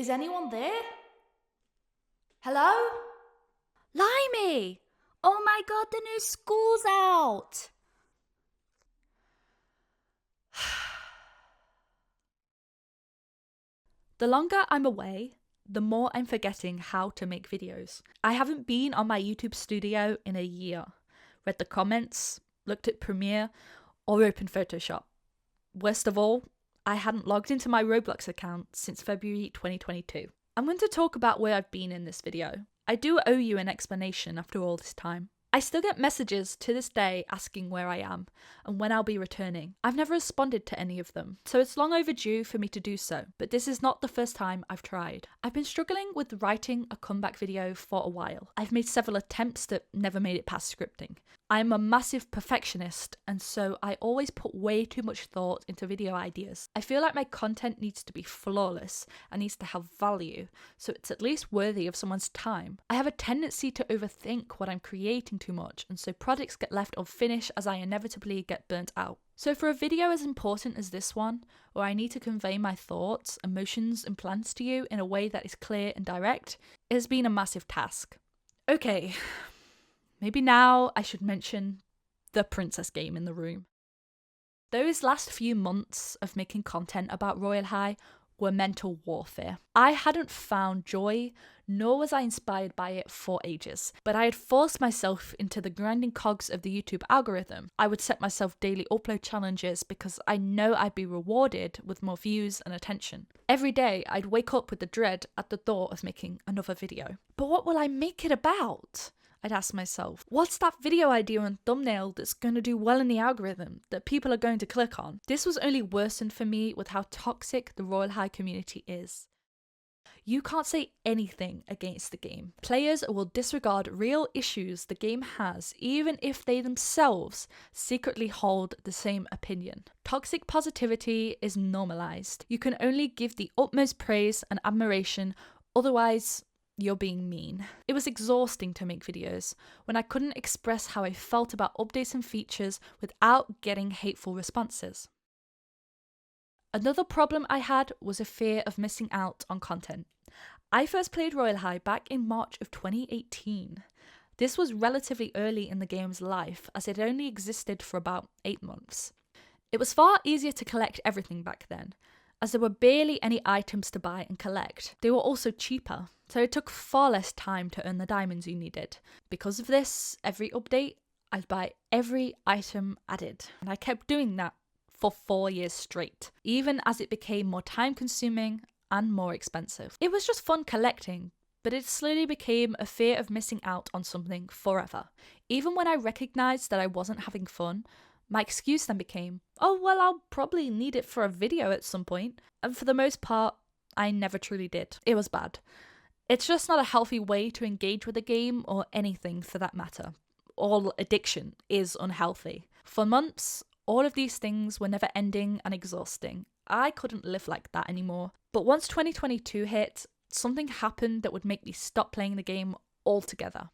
Is anyone there? Hello? Limey! Oh my god, the new school's out! The longer I'm away, the more I'm forgetting how to make videos. I haven't been on my YouTube studio in a year. Read the comments, looked at Premiere, or opened Photoshop. Worst of all, I hadn't logged into my Roblox account since February 2022. I'm going to talk about where I've been in this video. I do owe you an explanation after all this time. I still get messages to this day asking where I am and when I'll be returning. I've never responded to any of them, so it's long overdue for me to do so, but this is not the first time I've tried. I've been struggling with writing a comeback video for a while. I've made several attempts that never made it past scripting. I'm a massive perfectionist, and so I always put way too much thought into video ideas. I feel like my content needs to be flawless and needs to have value, so it's at least worthy of someone's time. I have a tendency to overthink what I'm creating too much, and so projects get left unfinished as I inevitably get burnt out. So for a video as important as this one, where I need to convey my thoughts, emotions, and plans to you in a way that is clear and direct, it has been a massive task. Okay. Maybe now I should mention the princess game in the room. Those last few months of making content about Royale High were mental warfare. I hadn't found joy, nor was I inspired by it for ages, but I had forced myself into the grinding cogs of the YouTube algorithm. I would set myself daily upload challenges because I know I'd be rewarded with more views and attention. Every day I'd wake up with the dread at the thought of making another video. But what will I make it about? I'd ask myself, what's that video idea and thumbnail that's going to do well in the algorithm, that people are going to click on? This was only worsened for me with how toxic the Royale High community is. You can't say anything against the game. Players will disregard real issues the game has, even if they themselves secretly hold the same opinion. Toxic positivity is normalized. You can only give the utmost praise and admiration, otherwise you're being mean. It was exhausting to make videos when I couldn't express how I felt about updates and features without getting hateful responses. Another problem I had was a fear of missing out on content. I first played Royale High back in March of 2018. This was relatively early in the game's life, as it only existed for about 8 months. It was far easier to collect everything back then, as there were barely any items to buy and collect. They were also cheaper, so it took far less time to earn the diamonds you needed. Because of this, every update, I'd buy every item added, and I kept doing that for 4 years straight, even as it became more time-consuming and more expensive. It was just fun collecting, but it slowly became a fear of missing out on something forever. Even when I recognised that I wasn't having fun, my excuse then became, oh well, I'll probably need it for a video at some point. And for the most part, I never truly did. It was bad. It's just not a healthy way to engage with a game or anything for that matter. All addiction is unhealthy. For months, all of these things were never ending and exhausting. I couldn't live like that anymore. But once 2022 hit, something happened that would make me stop playing the game altogether.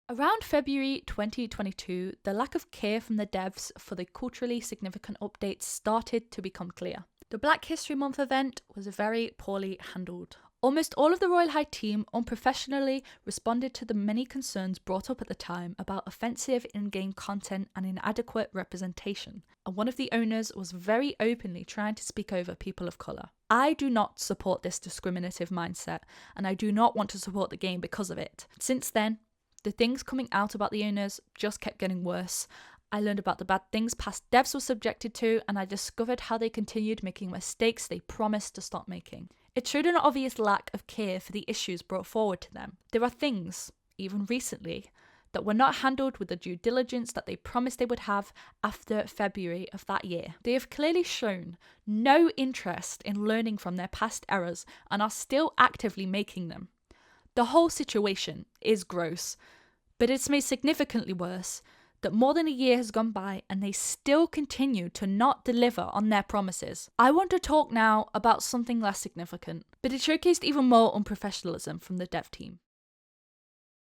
Around February 2022, the lack of care from the devs for the culturally significant updates started to become clear. The Black History Month event was very poorly handled. Almost all of the Royale High team unprofessionally responded to the many concerns brought up at the time about offensive in-game content and inadequate representation, and one of the owners was very openly trying to speak over people of colour. I do not support this discriminative mindset, and I do not want to support the game because of it. Since then, the things coming out about the owners just kept getting worse. I learned about the bad things past devs were subjected to, and I discovered how they continued making mistakes they promised to stop making. It showed an obvious lack of care for the issues brought forward to them. There are things, even recently, that were not handled with the due diligence that they promised they would have after February of that year. They have clearly shown no interest in learning from their past errors and are still actively making them. The whole situation is gross, but it's made significantly worse that more than a year has gone by and they still continue to not deliver on their promises. I want to talk now about something less significant, but it showcased even more unprofessionalism from the dev team.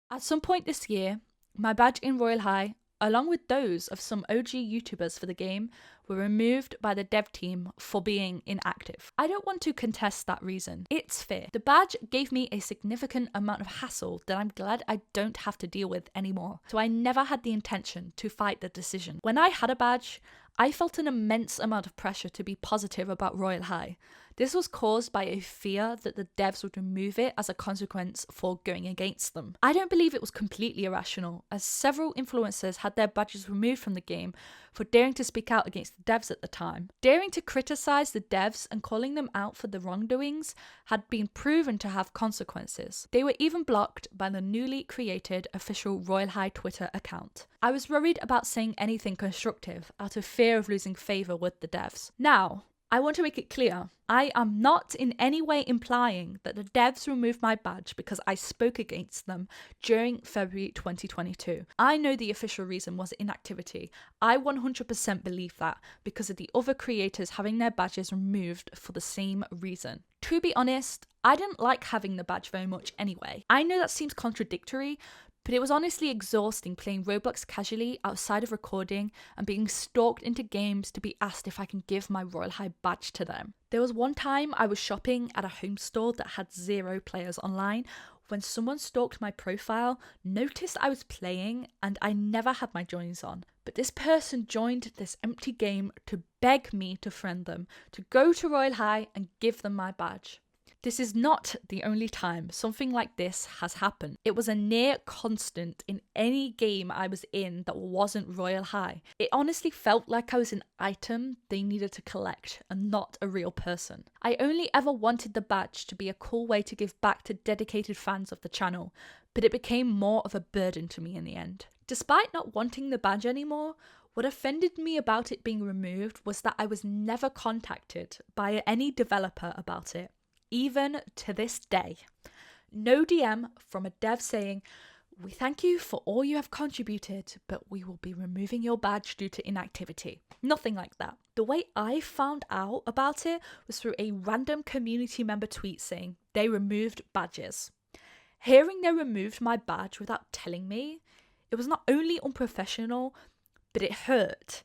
At some point this year, my badge in Royale High along with those of some OG YouTubers for the game, were removed by the dev team for being inactive. I don't want to contest that reason. It's fair. The badge gave me a significant amount of hassle that I'm glad I don't have to deal with anymore, so I never had the intention to fight the decision. When I had a badge, I felt an immense amount of pressure to be positive about Royale High. This was caused by a fear that the devs would remove it as a consequence for going against them. I don't believe it was completely irrational, as several influencers had their badges removed from the game for daring to speak out against the devs at the time. Daring to criticize the devs and calling them out for the wrongdoings had been proven to have consequences. They were even blocked by the newly created official Royale High Twitter account. I was worried about saying anything constructive out of fear of losing favour with the devs. Now, I want to make it clear, I am not in any way implying that the devs removed my badge because I spoke against them during February 2022. I know the official reason was inactivity. I 100% believe that because of the other creators having their badges removed for the same reason. To be honest, I didn't like having the badge very much anyway. I know that seems contradictory, but it was honestly exhausting playing Roblox casually outside of recording and being stalked into games to be asked if I can give my Royale High badge to them. There was one time I was shopping at a home store that had 0 players online when someone stalked my profile, noticed I was playing, and I never had my joins on. But this person joined this empty game to beg me to friend them, to go to Royale High and give them my badge. This is not the only time something like this has happened. It was a near constant in any game I was in that wasn't Royale High. It honestly felt like I was an item they needed to collect and not a real person. I only ever wanted the badge to be a cool way to give back to dedicated fans of the channel, but it became more of a burden to me in the end. Despite not wanting the badge anymore, what offended me about it being removed was that I was never contacted by any developer about it. Even to this day. No DM from a dev saying, "We thank you for all you have contributed, but we will be removing your badge due to inactivity." Nothing like that. The way I found out about it was through a random community member tweet saying they removed badges. Hearing they removed my badge without telling me, it was not only unprofessional, but it hurt.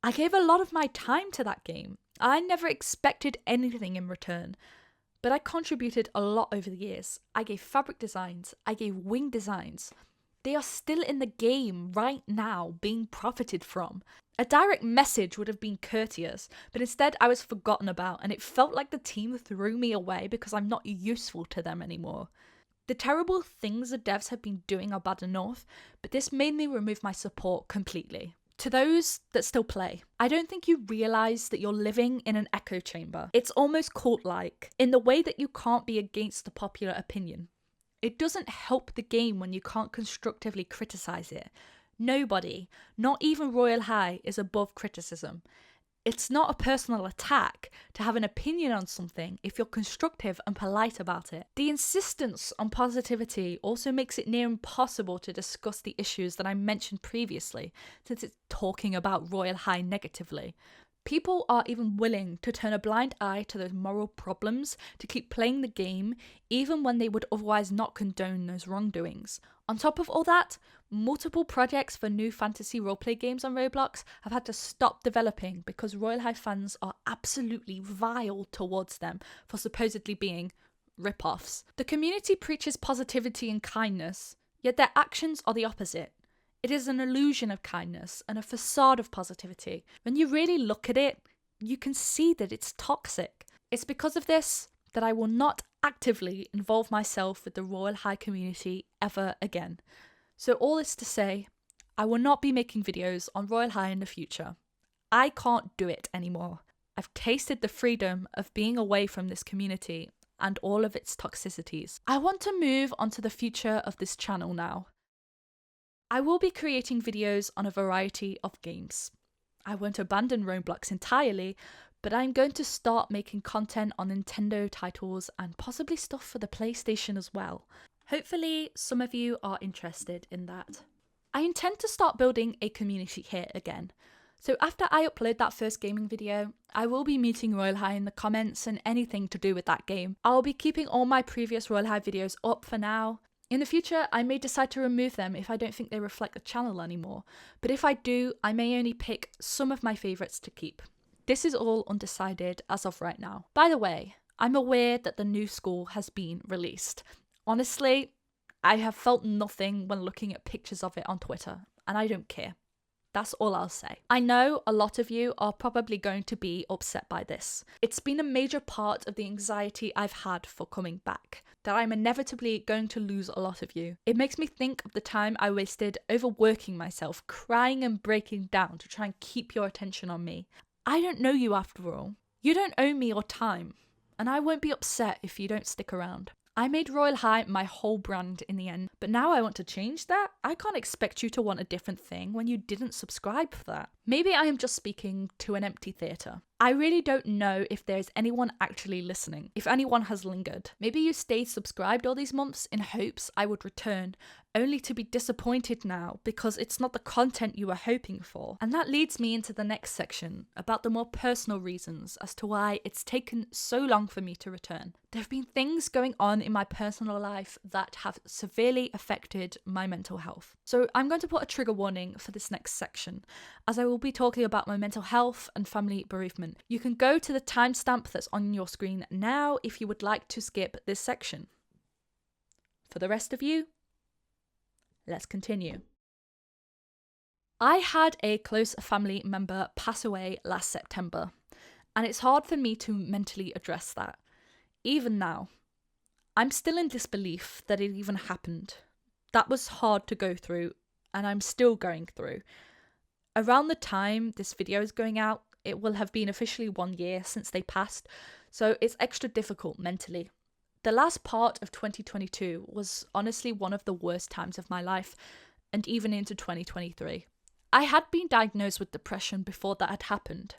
I gave a lot of my time to that game. I never expected anything in return, but I contributed a lot over the years. I gave fabric designs, I gave wing designs. They are still in the game right now, being profited from. A direct message would have been courteous, but instead I was forgotten about, and it felt like the team threw me away because I'm not useful to them anymore. The terrible things the devs have been doing are bad enough, but this made me remove my support completely. To those that still play, I don't think you realise that you're living in an echo chamber. It's almost cult-like, in the way that you can't be against the popular opinion. It doesn't help the game when you can't constructively criticise it. Nobody, not even Royale High, is above criticism. It's not a personal attack to have an opinion on something if you're constructive and polite about it. The insistence on positivity also makes it near impossible to discuss the issues that I mentioned previously, since it's talking about Royale High negatively. People are even willing to turn a blind eye to those moral problems to keep playing the game, even when they would otherwise not condone those wrongdoings. On top of all that, multiple projects for new fantasy roleplay games on Roblox have had to stop developing because Royale High fans are absolutely vile towards them for supposedly being rip-offs. The community preaches positivity and kindness, yet their actions are the opposite. It is an illusion of kindness and a facade of positivity. When you really look at it, you can see that it's toxic. It's because of this that I will not actively involve myself with the Royale High community ever again. So all this to say, I will not be making videos on Royale High in the future. I can't do it anymore. I've tasted the freedom of being away from this community and all of its toxicities. I want to move on to the future of this channel now. I will be creating videos on a variety of games. I won't abandon Roblox entirely, but I'm going to start making content on Nintendo titles and possibly stuff for the PlayStation as well. Hopefully some of you are interested in that. I intend to start building a community here again. So after I upload that first gaming video, I will be muting Royale High in the comments and anything to do with that game. I'll be keeping all my previous Royale High videos up for now, In the future, I may decide to remove them if I don't think they reflect the channel anymore, but if I do, I may only pick some of my favourites to keep. This is all undecided as of right now. By the way, I'm aware that the new school has been released. Honestly, I have felt nothing when looking at pictures of it on Twitter, and I don't care. That's all I'll say. I know a lot of you are probably going to be upset by this. It's been a major part of the anxiety I've had for coming back, that I'm inevitably going to lose a lot of you. It makes me think of the time I wasted overworking myself, crying and breaking down to try and keep your attention on me. I don't know you after all. You don't owe me your time, and I won't be upset if you don't stick around. I made Royale High my whole brand in the end, but now I want to change that? I can't expect you to want a different thing when you didn't subscribe for that. Maybe I am just speaking to an empty theatre. I really don't know if there's anyone actually listening, if anyone has lingered. Maybe you stayed subscribed all these months in hopes I would return, only to be disappointed now because it's not the content you were hoping for. And that leads me into the next section about the more personal reasons as to why it's taken so long for me to return. There have been things going on in my personal life that have severely affected my mental health. So I'm going to put a trigger warning for this next section, as I will be talking about my mental health and family bereavement. You can go to the timestamp that's on your screen now if you would like to skip this section. For the rest of you, let's continue. I had a close family member pass away last September, and it's hard for me to mentally address that. Even now, I'm still in disbelief that it even happened. That was hard to go through, and I'm still going through. Around the time this video is going out, it will have been officially 1 year since they passed, so it's extra difficult mentally. The last part of 2022 was honestly one of the worst times of my life, and even into 2023. I had been diagnosed with depression before that had happened.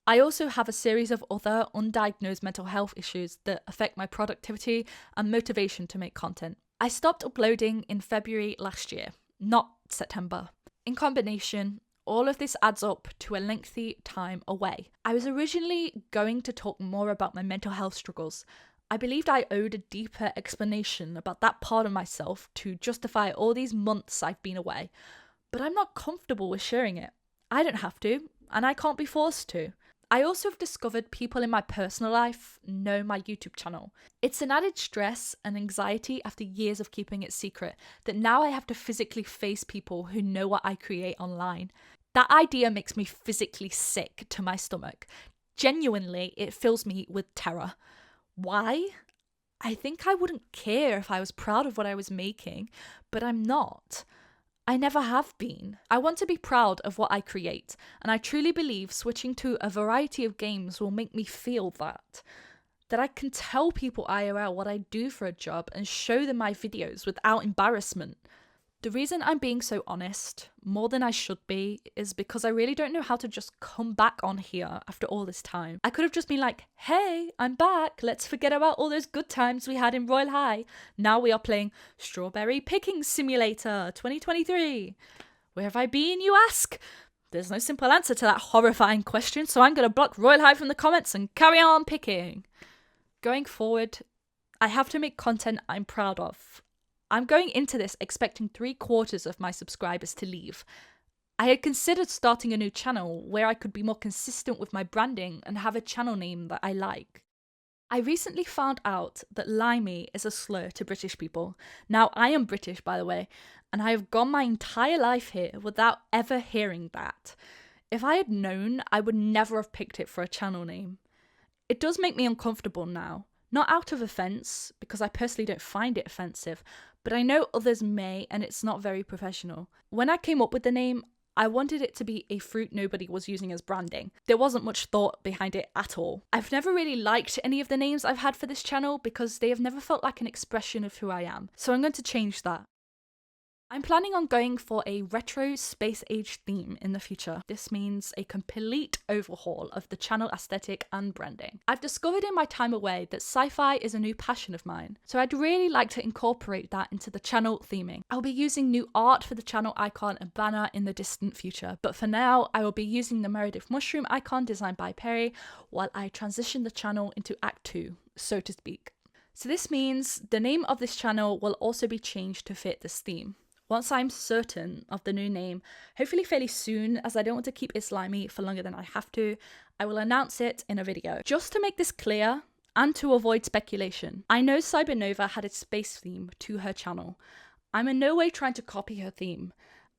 I also have a series of other undiagnosed mental health issues that affect my productivity and motivation to make content. I stopped uploading in February last year, not September. In combination, all of this adds up to a lengthy time away. I was originally going to talk more about my mental health struggles. I believed I owed a deeper explanation about that part of myself to justify all these months I've been away, but I'm not comfortable with sharing it. I don't have to, and I can't be forced to. I also have discovered people in my personal life know my YouTube channel. It's an added stress and anxiety after years of keeping it secret that now I have to physically face people who know what I create online. That idea makes me physically sick to my stomach. Genuinely, it fills me with terror. Why? I think I wouldn't care if I was proud of what I was making, but I'm not. I never have been. I want to be proud of what I create, and I truly believe switching to a variety of games will make me feel that. That I can tell people IRL what I do for a job and show them my videos without embarrassment. The reason I'm being so honest, more than I should be, is because I really don't know how to just come back on here after all this time. I could have just been like, hey, I'm back, let's forget about all those good times we had in Royale High. Now we are playing Strawberry Picking Simulator 2023. Where have I been, you ask? There's no simple answer to that horrifying question, so I'm going to block Royale High from the comments and carry on picking. Going forward, I have to make content I'm proud of. I'm going into this expecting 3/4 of my subscribers to leave. I had considered starting a new channel where I could be more consistent with my branding and have a channel name that I like. I recently found out that limey is a slur to British people. Now, I am British, by the way, and I have gone my entire life here without ever hearing that. If I had known, I would never have picked it for a channel name. It does make me uncomfortable now. Not out of offence, because I personally don't find it offensive, but I know others may, and it's not very professional. When I came up with the name, I wanted it to be a fruit nobody was using as branding. There wasn't much thought behind it at all. I've never really liked any of the names I've had for this channel because they have never felt like an expression of who I am. So I'm going to change that. I'm planning on going for a retro space age theme in the future. This means a complete overhaul of the channel aesthetic and branding. I've discovered in my time away that sci-fi is a new passion of mine, so I'd really like to incorporate that into the channel theming. I'll be using new art for the channel icon and banner in the distant future, but for now I will be using the Meredith mushroom icon designed by Perry while I transition the channel into Act 2, so to speak. So this means the name of this channel will also be changed to fit this theme. Once I'm certain of the new name, hopefully fairly soon, as I don't want to keep it slimy for longer than I have to, I will announce it in a video. Just to make this clear, and to avoid speculation, I know Cybernova had a space theme to her channel. I'm in no way trying to copy her theme.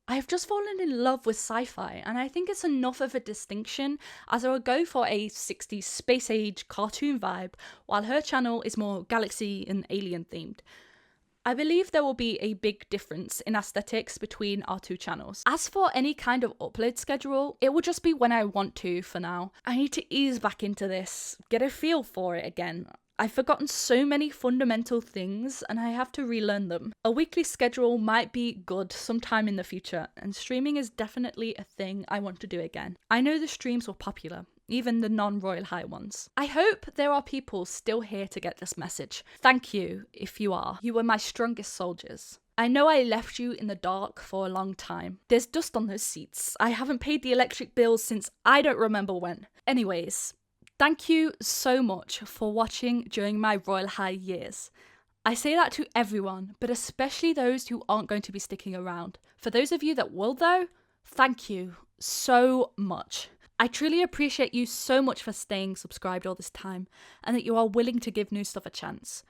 I have just fallen in love with sci-fi, and I think it's enough of a distinction as I would go for a 60s space age cartoon vibe, while her channel is more galaxy and alien themed. I believe there will be a big difference in aesthetics between our two channels. As for any kind of upload schedule, it will just be when I want to for now. I need to ease back into this, get a feel for it again. I've forgotten so many fundamental things and I have to relearn them. A weekly schedule might be good sometime in the future, and streaming is definitely a thing I want to do again. I know the streams were popular, even the non-Royale High ones. I hope there are people still here to get this message. Thank you, if you are. You were my strongest soldiers. I know I left you in the dark for a long time. There's dust on those seats. I haven't paid the electric bills since I don't remember when. Anyways, thank you so much for watching during my Royale High years. I say that to everyone, but especially those who aren't going to be sticking around. For those of you that will though, thank you so much. I truly appreciate you so much for staying subscribed all this time and that you are willing to give new stuff a chance.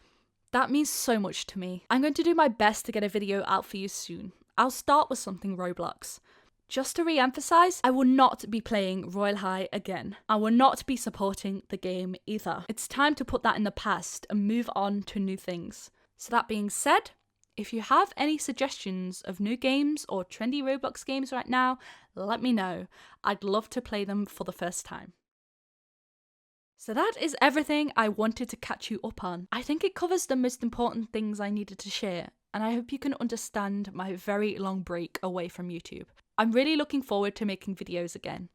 That means so much to me. I'm going to do my best to get a video out for you soon. I'll start with something Roblox. Just to re-emphasize, I will not be playing Royale High again. I will not be supporting the game either. It's time to put that in the past and move on to new things. So that being said, if you have any suggestions of new games or trendy Roblox games right now, let me know. I'd love to play them for the first time. So that is everything I wanted to catch you up on. I think it covers the most important things I needed to share, and I hope you can understand my very long break away from YouTube. I'm really looking forward to making videos again,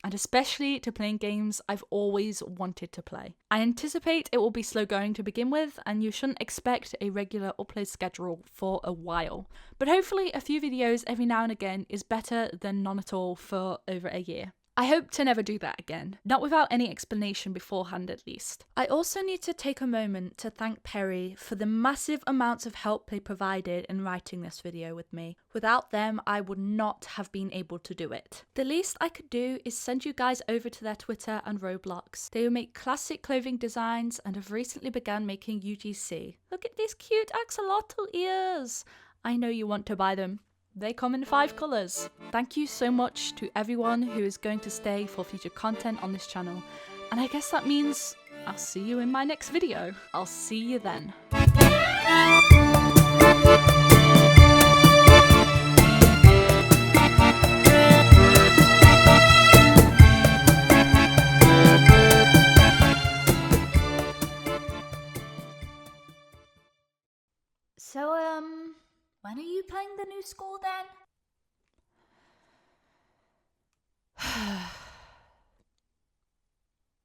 and especially to playing games I've always wanted to play. I anticipate it will be slow going to begin with, and you shouldn't expect a regular upload schedule for a while. But hopefully a few videos every now and again is better than none at all for over a year. I hope to never do that again, not without any explanation beforehand at least. I also need to take a moment to thank Perry for the massive amounts of help they provided in writing this video with me. Without them, I would not have been able to do it. The least I could do is send you guys over to their Twitter and Roblox. They make classic clothing designs and have recently begun making UGC. Look at these cute axolotl ears! I know you want to buy them. They come in 5 colours. Thank you so much to everyone who is going to stay for future content on this channel. And I guess that means I'll see you in my next video. I'll see you then. So, when are you playing the new school then?